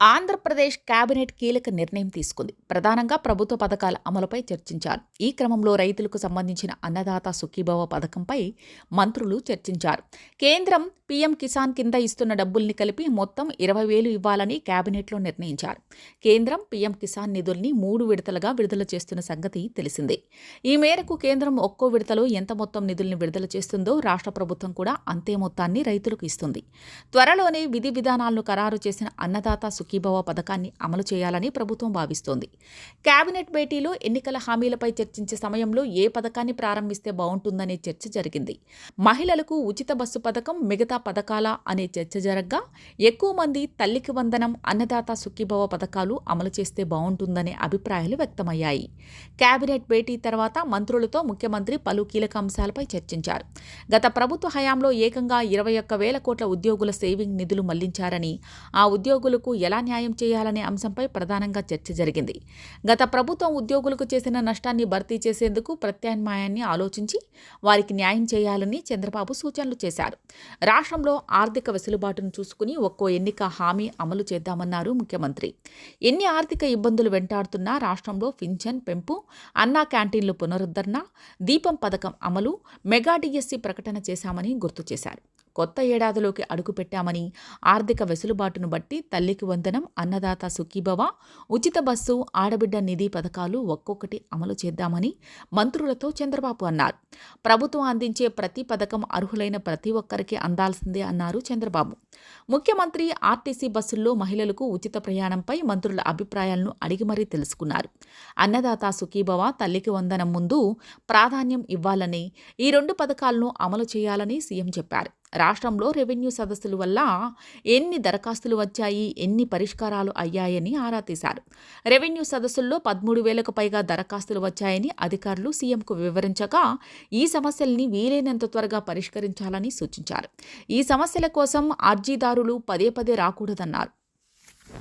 Andhra Pradesh cabinet కీలక నిర్ణయం తీసుకుంది. ప్రధానంగా ప్రభుత్వ పథకాల అమలుపై చర్చించారు. ఈ క్రమంలో రైతులకు సంబంధించిన అన్నదాత సుఖీభవ పథకంపై మంత్రులు చర్చించారు. కేంద్రం పీఎం కిసాన్ కింద ఇస్తున్న డబ్బుల్ని కలిపి మొత్తం 20,000 ఇవ్వాలని కేబినెట్లో నిర్ణయించారు. కేంద్రం పీఎం కిసాన్ నిధుల్ని 3 విడతలుగా విడుదల చేస్తున్న సంగతి తెలిసిందే. ఈ మేరకు కేంద్రం ఒక్కో విడతలో ఎంత మొత్తం నిధుల్ని విడుదల చేస్తుందో రాష్ట్ర ప్రభుత్వం కూడా అంతే మొత్తాన్ని రైతులకు ఇస్తుంది. త్వరలోనే విధి విధానాలను ఖరారు చేసిన అన్నదాత సుఖీభవ పథకాన్ని అమలు చేయాలని ప్రభుత్వం భావిస్తోంది. కేబినెట్ భేటీలో ఎన్నికల హామీలపై చర్చించే సమయంలో ఏ పథకాన్ని ప్రారంభిస్తే బాగుంటుందనే చర్చ జరిగింది. మహిళలకు ఉచిత బస్సు పథకం, మిగతా పథకాల అనే చర్చ జరగ్గా ఎక్కువ మంది తల్లికి వందనం, అన్నదాత సుఖీభవ పథకాలు అమలు చేస్తే బాగుంటుందనే అభిప్రాయాలు వ్యక్తమయ్యాయి. కేబినెట్ భేటీ తర్వాత మంత్రులతో ముఖ్యమంత్రి పలు కీలక అంశాలపై చర్చించారు. గత ప్రభుత్వ హయాంలో ఏకంగా 21,000 కోట్ల ఉద్యోగుల సేవింగ్ నిధులు మళ్లించారని, ఆ ఉద్యోగులకు ఎలా న్యాయం చేయాలనే అంశంపై ప్రధానంగా చర్చ జరిగింది. గత ప్రభుత్వం ఉద్యోగులకు చేసిన నష్టాన్ని భర్తీ చేసేందుకు ప్రత్యామ్నాయాన్ని ఆలోచించి వారికి న్యాయం చేయాలని చంద్రబాబు సూచనలు చేశారు. రాష్ట్రంలో ఆర్థిక వెసులుబాటును చూసుకుని ఒక్కో ఎన్నిక హామీ అమలు చేద్దామన్నారు ముఖ్యమంత్రి. ఎన్ని ఆర్థిక ఇబ్బందులు వెంటాడుతున్నా రాష్ట్రంలో పింఛన్ పెంపు, అన్నా క్యాంటీన్లు పునరుద్ధరణ, దీపం పథకం అమలు, మెగా డిఎస్సి ప్రకటన చేశామని గుర్తు చేశారు. కొత్త ఏడాదిలోకి అడుగుపెట్టామని, ఆర్థిక వెసులుబాటును బట్టి తల్లికి వందనం, అన్నదాత సుఖీభవ, ఉచిత బస్సు, ఆడబిడ్డ నిధి పథకాలు ఒక్కొక్కటి అమలు చేద్దామని మంత్రులతో చంద్రబాబు అన్నారు. ప్రభుత్వం అందించే ప్రతి పథకం అర్హులైన ప్రతి ఒక్కరికి అందాల్సిందే అన్నారు చంద్రబాబు. ముఖ్యమంత్రి ఆర్టీసీ బస్సుల్లో మహిళలకు ఉచిత ప్రయాణంపై మంత్రుల అభిప్రాయాలను అడిగి మరీ తెలుసుకున్నారు. అన్నదాత సుఖీభవ, తల్లికి వందనం ముందు ప్రాధాన్యం ఇవ్వాలని, ఈ 2 పథకాలను అమలు చేయాలని సీఎం చెప్పారు. రాష్ట్రంలో రెవెన్యూ సదస్సుల వల్ల ఎన్ని దరఖాస్తులు వచ్చాయి, ఎన్ని పరిష్కారాలు అయ్యాయని ఆరా తీశారు. రెవెన్యూ సదస్సుల్లో 13,000కు పైగా దరఖాస్తులు వచ్చాయని అధికారులు సీఎంకు వివరించగా ఈ సమస్యల్ని వీలైనంత త్వరగా పరిష్కరించాలని సూచించారు. ఈ సమస్యల కోసం అర్జీదారులు పదే పదే రాకూడదన్నారు.